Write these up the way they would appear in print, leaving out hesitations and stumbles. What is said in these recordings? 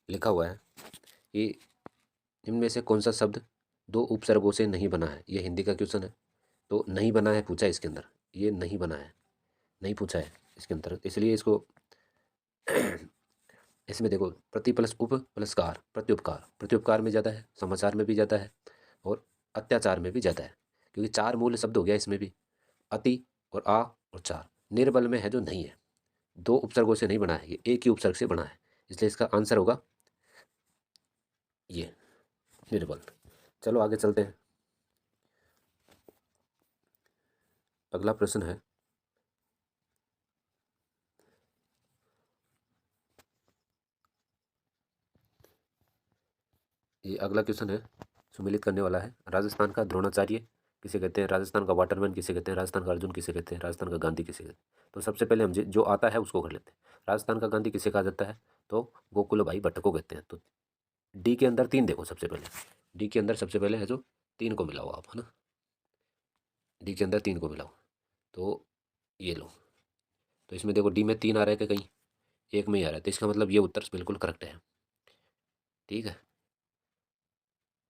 लिखा हुआ है कि इनमें से कौन सा शब्द दो उपसर्गों से नहीं बना है। ये हिंदी का क्वेश्चन है, तो नहीं बना है पूछा है इसके अंदर, ये नहीं बना है, नहीं पूछा है इसके अंदर, इसलिए इसको इसमें देखो प्रति प्लस उप प्लस कार, प्रत्युपकार, प्रत्युपकार में ज़्यादा है, समाचार में भी ज़्यादा है और अत्याचार में भी ज़्यादा है, क्योंकि चार मूल शब्द हो गया इसमें भी, अति और आ और चार। निर्बल में है जो नहीं है, दो उपसर्गों से नहीं बना है, ये एक ही उपसर्ग से बना है, इसलिए इसका आंसर होगा ये निर्बल। चलो आगे चलते हैं। अगला प्रश्न है, ये अगला क्वेश्चन है सुमिलित करने वाला है। राजस्थान का द्रोणाचार्य किसे कहते हैं, राजस्थान का वाटरमैन किसे कहते हैं, राजस्थान का अर्जुन किसे कहते हैं, राजस्थान का गांधी किसे कहते हैं। तो सबसे पहले हम जो आता है उसको कर लेते हैं। राजस्थान का गांधी किसे कहा जाता है, तो गोकुल भाई भट्ट को कहते हैं। तो डी के अंदर तीन देखो, सबसे पहले डी के अंदर सबसे पहले है जो तीन को मिलाओ आप, है ना, डी के अंदर तीन को मिलाओ, तो ये लो। तो इसमें देखो डी में तीन आ रहा है कि कहीं एक में ही आ रहा है, तो इसका मतलब ये उत्तर बिल्कुल करेक्ट है। ठीक है,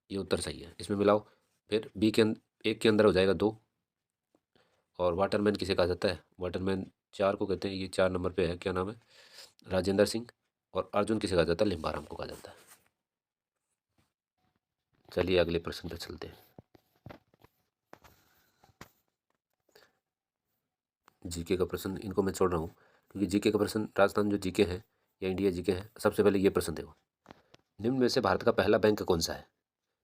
ये उत्तर सही है, इसमें मिलाओ। फिर बी के अंदर एक के अंदर हो जाएगा दो, और वाटरमैन किसे कहा जाता है, वाटरमैन चार को कहते हैं, ये चार नंबर पे है, क्या नाम है, राजेंद्र सिंह। और अर्जुन किसे कहा जाता है, लिम्बाराम को कहा जाता है। चलिए अगले प्रश्न पे चलते हैं। जीके का प्रश्न इनको मैं छोड़ रहा हूँ, क्योंकि जीके का प्रश्न राजस्थान जो जीके है या इंडिया जीके है। सबसे पहले ये प्रश्न देखो, निम्न में से भारत का पहला बैंक कौन सा है,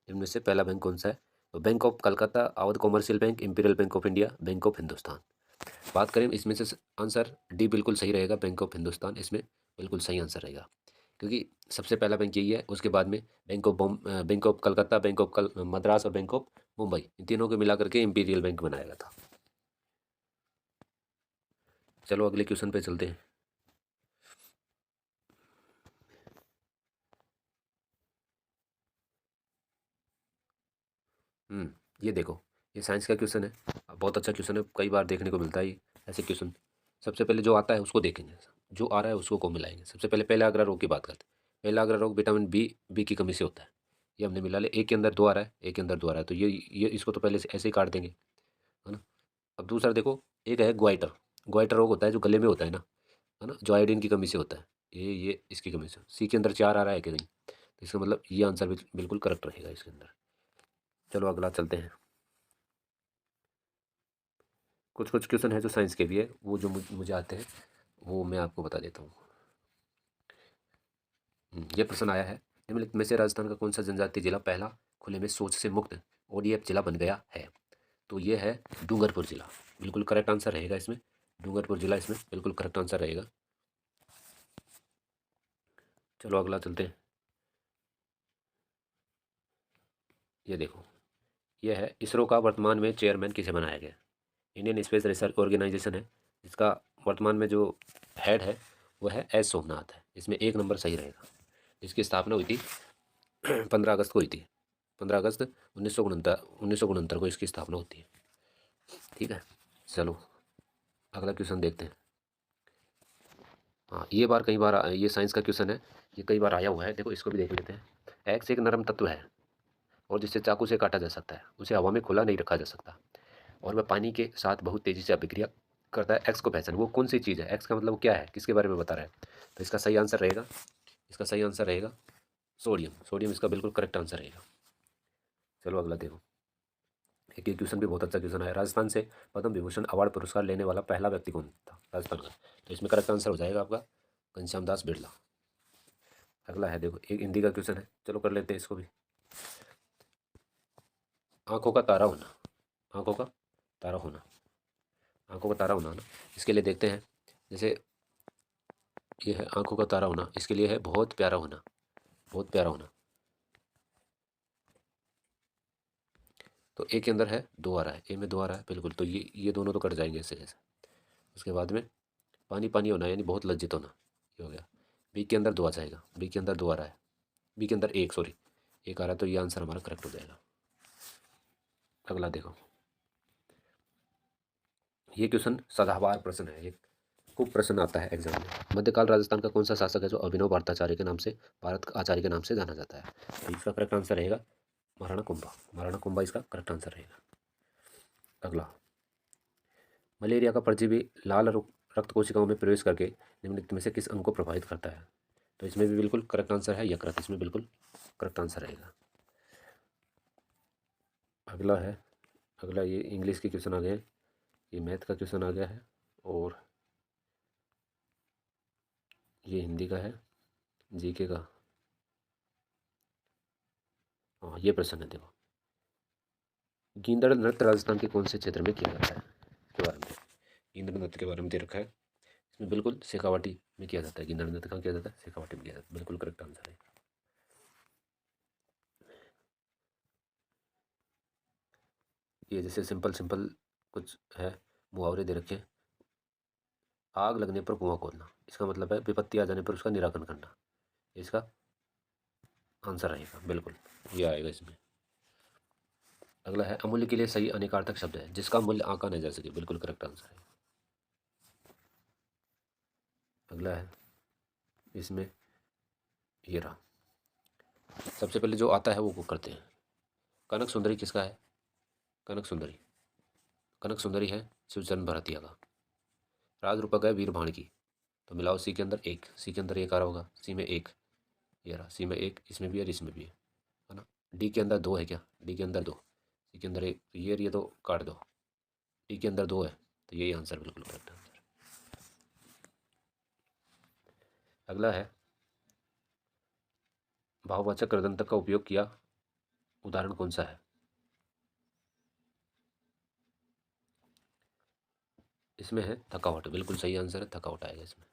निम्न में से पहला बैंक कौन सा है, तो bank of Calcutta, Awadh commercial bank, imperial bank of India, bank of Hindustan. बात करें इसमें से आंसर डी बिल्कुल सही रहेगा, बैंक ऑफ हिंदुस्तान इसमें बिल्कुल सही आंसर रहेगा, क्योंकि सबसे पहला बैंक यही है। उसके बाद में bank of Calcutta, bank of Madras और बैंक ऑफ मुंबई, इन तीनों को मिला करके इंपीरियल बैंक बनाया गया था। चलो अगले क्वेश्चन पे चलते हैं। ये देखो, ये साइंस का क्वेश्चन है, बहुत अच्छा क्वेश्चन है, कई बार देखने को मिलता है ऐसे क्वेश्चन। सबसे पहले जो आता है उसको देखेंगे, जो आ रहा है उसको को मिलाएंगे। सबसे पहले पहला अग्र रोग की बात करते हैं। पहला अग्र रोग विटामिन बी बी की कमी से होता है, ये हमने मिला ले। एक के अंदर दो आ रहा है, एक के अंदर दो आ रहा है, तो ये इसको तो पहले से ऐसे ही काट देंगे, है ना। अब दूसरा देखो, एक है ग्वाइटर, ग्वाइटर रोग होता है जो गले में होता है ना, जो आयोडीन की कमी से होता है। ये इसकी कमी से, सी के अंदर चार आ रहा है कि नहीं, तो इसका मतलब ये आंसर बिल्कुल करेक्ट रहेगा इसके अंदर। चलो अगला चलते हैं। कुछ कुछ क्वेश्चन है जो साइंस के भी है, वो जो मुझे आते हैं वो मैं आपको बता देता हूँ। ये प्रश्न आया है, निम्नलिखित में से राजस्थान का कौन सा जनजातीय जिला पहला खुले में शौच से मुक्त ओडीएफ जिला बन गया है, तो ये है डूंगरपुर जिला। बिल्कुल करेक्ट आंसर रहेगा इसमें, डूंगरपुर जिला इसमें बिल्कुल करेक्ट आंसर रहेगा। चलो अगला चलते हैं। ये देखो, ये है इसरो का वर्तमान में चेयरमैन किसे बनाया गया। इंडियन स्पेस रिसर्च ऑर्गेनाइजेशन है, जिसका वर्तमान में जो हेड है वो है एस सोमनाथ है, इसमें एक नंबर सही रहेगा। इसकी स्थापना हुई थी 15 अगस्त को हुई थी, 15 अगस्त 1969 को इसकी स्थापना होती है। ठीक है, चलो अगला क्वेश्चन देखते हैं। हाँ, ये बार कई बार ये साइंस का क्वेश्चन है, ये कई बार आया हुआ है, देखो इसको भी देख लेते हैं। एक्स एक नरम तत्व है और जिसे चाकू से काटा जा सकता है, उसे हवा में खुला नहीं रखा जा सकता, और वह पानी के साथ बहुत तेजी से अभिक्रिया करता है। एक्स को पहचान, वो कौन सी चीज़ है, एक्स का मतलब क्या है, किसके बारे में बता रहा है, तो इसका सही आंसर रहेगा, इसका सही आंसर रहेगा सोडियम। सोडियम इसका बिल्कुल करेक्ट आंसर रहेगा। चलो अगला देखो, एक ये क्वेश्चन भी बहुत अच्छा क्वेश्चन है। राजस्थान से पद्म विभूषण अवार्ड पुरस्कार लेने वाला पहला व्यक्ति कौन था राजस्थान का, तो इसमें करेक्ट आंसर हो जाएगा आपका घनश्याम दास बिरला। अगला है देखो, एक हिंदी का क्वेश्चन है, चलो कर लेते हैं इसको भी। आंखों का तारा होना, आंखों का तारा होना, आंखों का तारा होना ना, इसके लिए देखते हैं। जैसे ये है आंखों का तारा होना, इसके लिए है बहुत प्यारा होना, बहुत प्यारा होना। तो ए के अंदर है दो आ रहा है, ए में दो आ रहा है बिल्कुल, तो ये दोनों तो कट जाएंगे ऐसे जैसे। उसके बाद में पानी पानी होना यानी बहुत लज्जित होना, ये हो गया। बी के अंदर दो आ जाएगा, बी के अंदर दो आ रहा है, बी के अंदर एक, सॉरी एक आ रहा है, तो ये आंसर हमारा करेक्ट हो जाएगा। अगला देखो, ये क्वेश्चन सदाबहार प्रश्न है, एक खूब प्रश्न आता है एग्जाम में। मध्यकाल राजस्थान का कौन सा शासक है जो अभिनव भारताचार्य के नाम से, भारत आचार्य के नाम से जाना जाता है? तो इसका करेक्ट आंसर रहेगा महाराणा कुंभा। महाराणा कुंभा इसका करेक्ट आंसर रहेगा। अगला, मलेरिया का परजीवी लाल रक्त कोशिकाओं में प्रवेश करके निम्नलिखित में से किस अंग को प्रभावित करता है? तो इसमें भी बिल्कुल करेक्ट आंसर है यकृत, इसमें बिल्कुल करेक्ट आंसर रहेगा। अगला है, अगला ये इंग्लिश के क्वेश्चन आ गए हैं, ये मैथ का क्वेश्चन आ गया है, और ये हिंदी का है, जीके का। हाँ, ये प्रश्न है, देखो, गींदड़ नृत्य राजस्थान के कौन से क्षेत्र में किया जाता है? इसके बारे में, गींदड़ नृत्य के बारे में दे रखा है, इसमें बिल्कुल शेखावाटी में किया जाता है। गींदड़ नृत्य कहाँ किया जाता है? शेखावाटी में किया जाता है, बिल्कुल करेक्ट आंसर है। ये जैसे सिंपल सिंपल कुछ है, मुहावरे दे रखे हैं। आग लगने पर कुआं खोदना, इसका मतलब है विपत्ति आ जाने पर उसका निराकरण करना, इसका आंसर रहेगा, बिल्कुल ये आएगा इसमें। अगला है, अमूल्य के लिए सही अनेकार्थक शब्द है जिसका मूल्य आंका नहीं जा सके, बिल्कुल करेक्ट आंसर है। अगला है, इसमें ये रहा, सबसे पहले जो आता है वो करते हैं। कनक सुंदरी किसका है? कनक सुंदरी, कनक सुंदरी है शिवचंद्र भरतिया का। राज रूपक है वीरभाण की। तो मिलाओ, सी के अंदर एक, सी के अंदर एक आ रहा होगा, सी में एक, ये रहा, सी में एक, इसमें भी है, इसमें भी है ना। डी के अंदर दो है क्या? डी के अंदर दो, सी के अंदर एक, तो ये तो काट दो। डी के अंदर दो है, तो यही आंसर, बिल्कुल करेक्ट आंसर। अगला है, भाववाचक कृदंतक का उपयोग किया उदाहरण कौन सा है? इसमें है थकावट, बिल्कुल सही आंसर है, थकावट आएगा इसमें।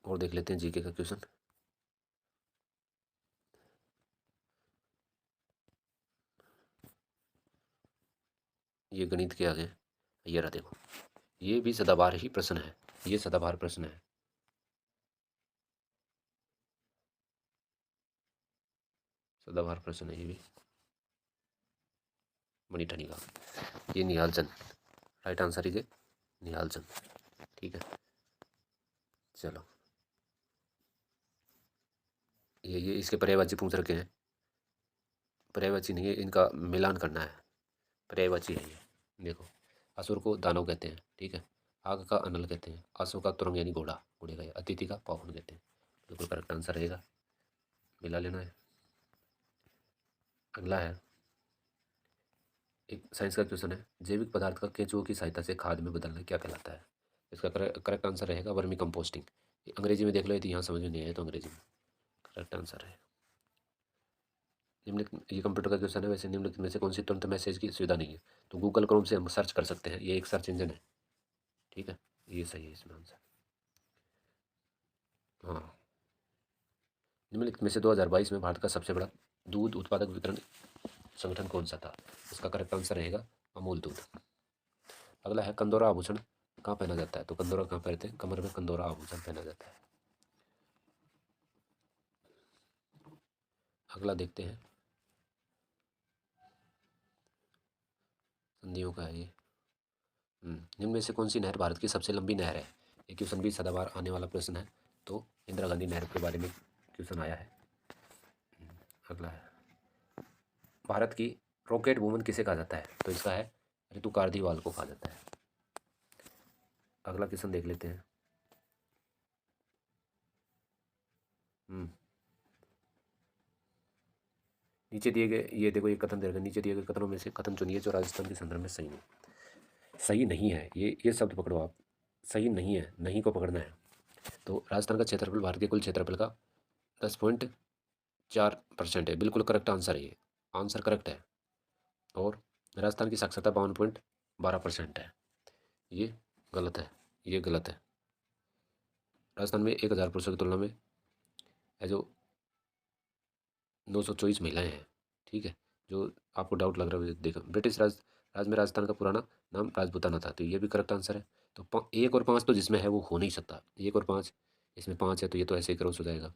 और देख लेते हैं जीके का क्वेश्चन। ये गणित के आगे, ये रहा, देखो, ये भी सदाबहार ही प्रश्न है, ये सदाबहार प्रश्न है, सदाबहार प्रश्न है ये भी, मणिठनी का। ये Nihal Chand, right answer is Nihal Chand, ठीक है। चलो, ये इसके पर्यायवाची पूछ रखे हैं, पर्यायवाची नहीं है, इनका मिलान करना है, पर्यायवाची है ये। देखो, असुर को दानव कहते हैं, ठीक है, आग का अनल कहते हैं, आंसू का तुरंग यानी घोड़ा, घोड़े का, अतिथि का पाहुन कहते हैं, बिल्कुल करेक्ट आंसर रहेगा, मिला लेना है। अगला है, एक साइंस का क्वेश्चन है, जैविक पदार्थ का केंचुओं की सहायता से खाद में बदलना क्या कहलाता है? इसका करेक्ट आंसर रहेगा वर्मी कंपोस्टिंग। अंग्रेजी में देख लो, यदि यहाँ समझ में नहीं आए तो अंग्रेजी में करेक्ट आंसर है। निम्नलिखित, ये कंप्यूटर का क्वेश्चन है, वैसे निम्नलिखित में से कौन सी तुरंत मैसेज की सुविधा नहीं है? तो गूगल क्रोम से हम सर्च कर सकते हैं, ये एक सर्च इंजन है, ठीक है, ये सही है इसमें आंसर। हाँ, निम्नलिखित में से 2022 में भारत का सबसे बड़ा दूध उत्पादक वितरण संगठन कौन सा था? इसका करेक्ट आंसर रहेगा अमूल दूध। अगला है, कंदोरा आभूषण कहाँ पहना जाता है? तो कंदोरा कहाँ पहनते हैं? कमर में कंदोरा आभूषण पहना जाता है। अगला देखते हैं, संधियों का है ये। निम्न में से कौन सी नहर भारत की सबसे लंबी नहर है? ये क्वेश्चन भी सदाबहार आने वाला प्रश्न है, तो इंदिरा गांधी नहर के बारे में क्वेश्चन आया है। अगला है, भारत की रॉकेट वुमन किसे कहा जाता है? तो इसका है ऋतु कार्दीवाल को कहा जाता है। अगला क्वेश्चन देख लेते हैं। नीचे दिए गए, ये देखो, ये कथन दे रखा है, नीचे दिए गए कथनों में से कथन चुनिए जो राजस्थान के संदर्भ में सही नहीं, सही नहीं है। ये शब्द पकड़ो आप, सही नहीं है, नहीं को पकड़ना है। तो राजस्थान का क्षेत्रफल भारत के कुल क्षेत्रफल का 10.4% है, बिल्कुल करेक्ट आंसर है ये, आंसर करेक्ट है। और राजस्थान की साक्षरता 52.12% है, ये गलत है, ये गलत है। राजस्थान में 1000 पुरुषों की तुलना में है जो 924 महिलाएं हैं, ठीक है। जो आपको डाउट लग रहा है, देखो, ब्रिटिश राज में राजस्थान का पुराना नाम राजपूताना था, तो ये भी करेक्ट आंसर है। तो 1 और 5 तो जिसमें है वो हो नहीं सकता, 1 और 5, इसमें 5 है तो ये तो ऐसे ही क्रॉस हो जाएगा।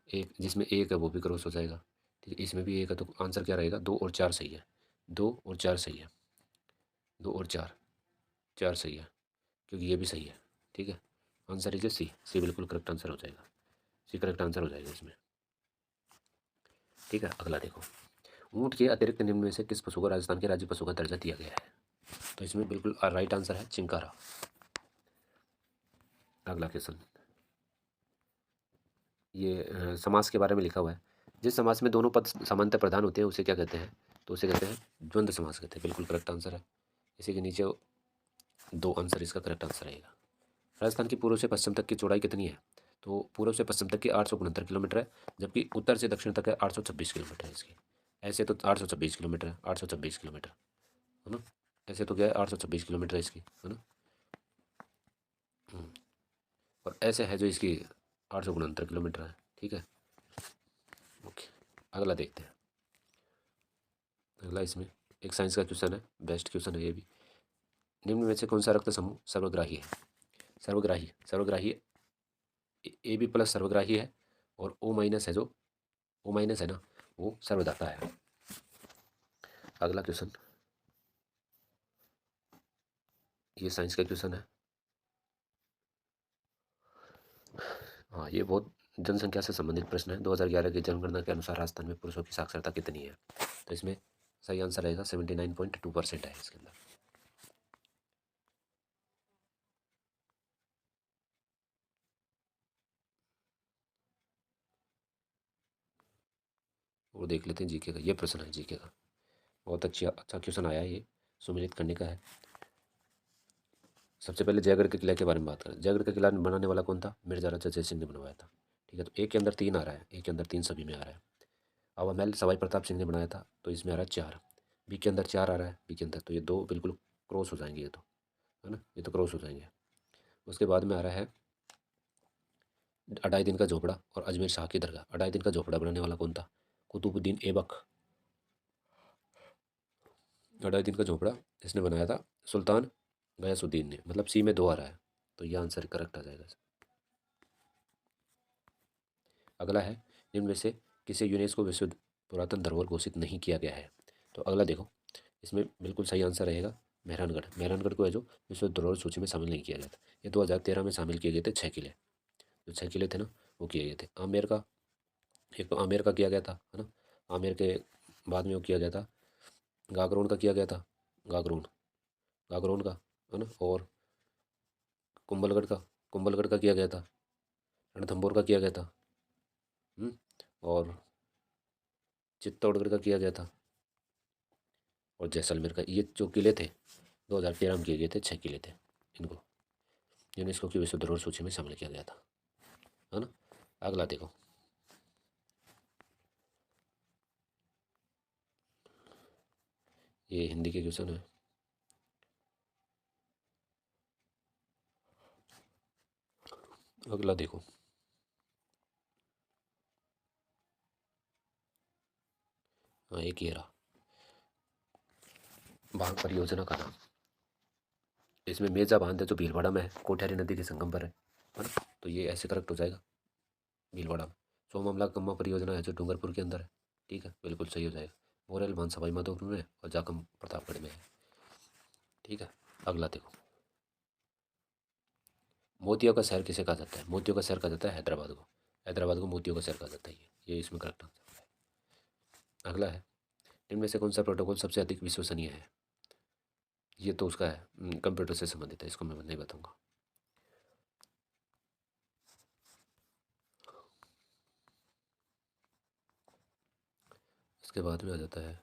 एक जिसमें 1 है वो भी क्रॉस हो जाएगा, ठीक है, इसमें भी 1 है, तो आंसर क्या रहेगा? 2 और 4 सही है, 2 और 4 सही है, 2 और 4, 4 सही है, क्योंकि ये भी सही है। ठीक है, आंसर इज सी। सी बिल्कुल करेक्ट आंसर हो जाएगा। सी करेक्ट आंसर हो जाएगा इसमें। ठीक है, अगला देखो। ऊँट के अतिरिक्त निम्न में से किस पशु को राजस्थान के राज्य पशु का दर्जा दिया गया है? तो इसमें बिल्कुल राइट आंसर है चिंकारा। अगला क्वेश्चन, ये समास के बारे में लिखा हुआ है। जिस समास में दोनों पद समानतः प्रधान होते हैं उसे क्या कहते हैं? तो उसे कहते हैं द्वंद्व समास कहते हैं। बिल्कुल करेक्ट आंसर है। इसी के नीचे 2 आंसर इसका करेक्ट आंसर रहेगा। राजस्थान की पूर्व से पश्चिम तक की चौड़ाई कितनी है? तो पूर्व से पश्चिम तक की 869 किलोमीटर है, जबकि उत्तर से दक्षिण तक है 826 किलोमीटर है इसकी। ऐसे तो 826 किलोमीटर है, 826 किलोमीटर है ना। ऐसे तो क्या है, 826 किलोमीटर है इसकी, है ना। और ऐसे है जो इसकी 869 किलोमीटर है। ठीक है, ओके। अगला देखते हैं। अगला इसमें एक साइंस का क्वेश्चन है, बेस्ट क्वेश्चन है ये भी। निम्न में से कौन सा रक्त समूह सर्वग्राही है? सर्वग्राही, सर्वग्राही ए बी प्लस सर्वग्राही है, और ओ माइनस है, जो ओ माइनस है ना, वो सर्वदाता है। अगला क्वेश्चन, ये साइंस का क्वेश्चन है। हाँ, ये बहुत जनसंख्या से संबंधित प्रश्न है। 2011 की जनगणना के अनुसार राजस्थान में पुरुषों की साक्षरता कितनी है? तो इसमें सही आंसर रहेगा 79.2% है इसके अंदर। वो देख लेते हैं जीके का। ये प्रश्न है जीके का, बहुत अच्छा क्वेश्चन आया है ये, सुमिलित करने का है। सबसे पहले जयगढ़ के किला के बारे में बात करें। जयगढ़ का किला बनाने वाला कौन था? मिर्जा राजा जयसिंह ने बनवाया था। ठीक है, तो एक के अंदर 3 आ रहा है, एक के अंदर 3 सभी में आ रहा है। हवा महल सवाई प्रताप सिंह ने बनाया था, तो इसमें आ रहा है 4। बी के अंदर 4 आ रहा है, बी के अंदर, तो ये 2 बिल्कुल क्रॉस हो जाएंगे, ये तो, है ना, ये तो क्रॉस हो जाएंगे। उसके बाद में आ रहा है अढ़ाई दिन का झोपड़ा और अजमेर शाह की दरगाह। अढ़ाई दिन का झोपड़ा बनाने वाला कौन था? कुतुबुद्दीन ऐबक। अढ़ाई दिन का झोपड़ा इसने बनाया था सुल्तान गयासुद्दीन ने। मतलब सी में 2 आ रहा है, तो ये आंसर करेक्ट आ जाएगा। अगला है, निम्न में से किसे यूनेस्को विश्व पुरातन धरोहर घोषित नहीं किया गया है? तो अगला देखो, इसमें बिल्कुल सही आंसर रहेगा मेहरानगढ़। मेहरानगढ़ को है जो विश्व धरोहर सूची में शामिल नहीं किया गया था। ये 2013 में शामिल किए गए थे 6 किले। जो 6 किले थे ना, वो किए गए थे। आमेर का, एक तो आमेर का किया गया था, है ना। आमेर के बाद में वो किया गया था, गागरोन का किया गया था, गागरोन, गागरोन का, है ना। और कुंभलगढ़ का किया गया था, रणथंभौर का किया गया था। और चित्तौड़गढ़ का किया गया था, और जैसलमेर का। ये जो किले थे 2013 में किए गए थे, 6 किले थे। इनको यूनेस्को की विश्व धरोहर सूची में शामिल किया गया था, है ना। अगला देखो, ये हिंदी के क्वेश्चन है। अगला देखो, हाँ, एक ये रहा, बांध परियोजना का नाम। इसमें मेजा बांध है जो भीलवाड़ा में है, कोठारी नदी के संगम पर है ना। तो ये ऐसे करेक्ट हो जाएगा, भीलवाड़ा में। सोममला कम्मा परियोजना है जो डूंगरपुर के अंदर है। ठीक है, बिल्कुल सही हो जाएगा। मोरेल बांध सवाई माधोपुर में है, और जाकम प्रतापगढ़ में है। ठीक है, अगला देखो, मोतियों का शहर किसे कहा जाता है? मोतियों का शहर कहा जाता है हैदराबाद को। हैदराबाद को मोतियों का शहर कहा जाता है। ये इसमें करेक्ट आंसर है। अगला है, इनमें से कौन सा प्रोटोकॉल सबसे अधिक विश्वसनीय है? ये तो उसका है, कंप्यूटर से संबंधित है, इसको मैं नहीं बताऊंगा। इसके बाद में आ जाता है,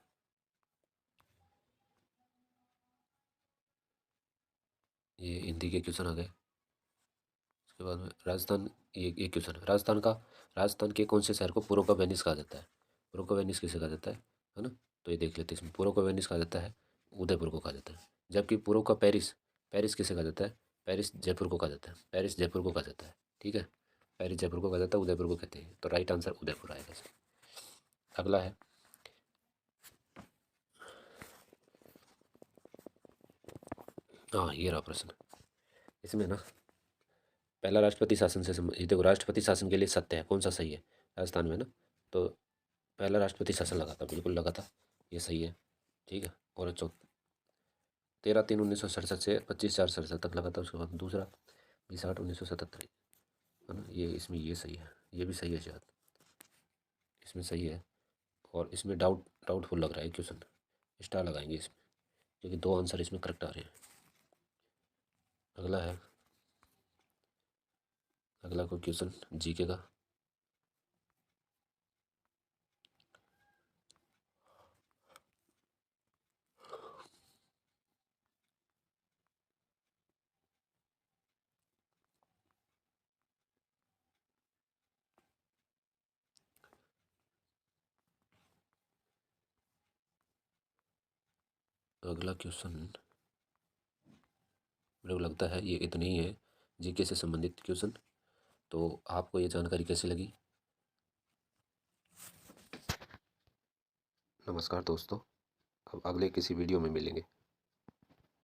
ये हिंदी के क्वेश्चन आ गए। उसके बाद में राजस्थान, ये क्वेश्चन है, राजस्थान के कौन से शहर को पूर्व का वेनिस कहा जाता है? पूर्व का वेनिस किसे कहा जाता है ना। तो ये देख लेते हैं। इसमें पूर्व का वेनिस कहा जाता है उदयपुर को कहा जाता है। जबकि पूर्व का पेरिस, पेरिस किसे कहा जाता है? पेरिस जयपुर को कहा जाता है। पेरिस जयपुर को कहा जाता है। ठीक है, पेरिस जयपुर को कहा जाता है, उदयपुर को कहते हैं। तो राइट आंसर उदयपुर आएगा इसमें। अगला है, हाँ, ये रहा प्रश्न। इसमें ना पहला राष्ट्रपति शासन से ये देखो, राष्ट्रपति शासन के लिए सत्य है, कौन सा सही है राजस्थान में ना। तो पहला राष्ट्रपति शासन लगा था, बिल्कुल लगा था, ये सही है। ठीक है, और 13/3/1967 से 25/4/67 तक लगा था। उसके बाद दूसरा 20/8/1977 है ना। ये इसमें ये सही है, ये भी सही है शायद, इसमें सही है। और इसमें डाउटफुल लग रहा है क्वेश्चन, स्टार लगाएंगे इसमें क्योंकि 2 आंसर इसमें करेक्ट आ रहे हैं। अगला है, अगला कोई क्वेश्चन जीके का। अगला क्वेश्चन मेरे को लगता है ये इतने ही है जीके से संबंधित क्वेश्चन। तो आपको ये जानकारी कैसी लगी? नमस्कार दोस्तों, अब अगले किसी वीडियो में मिलेंगे।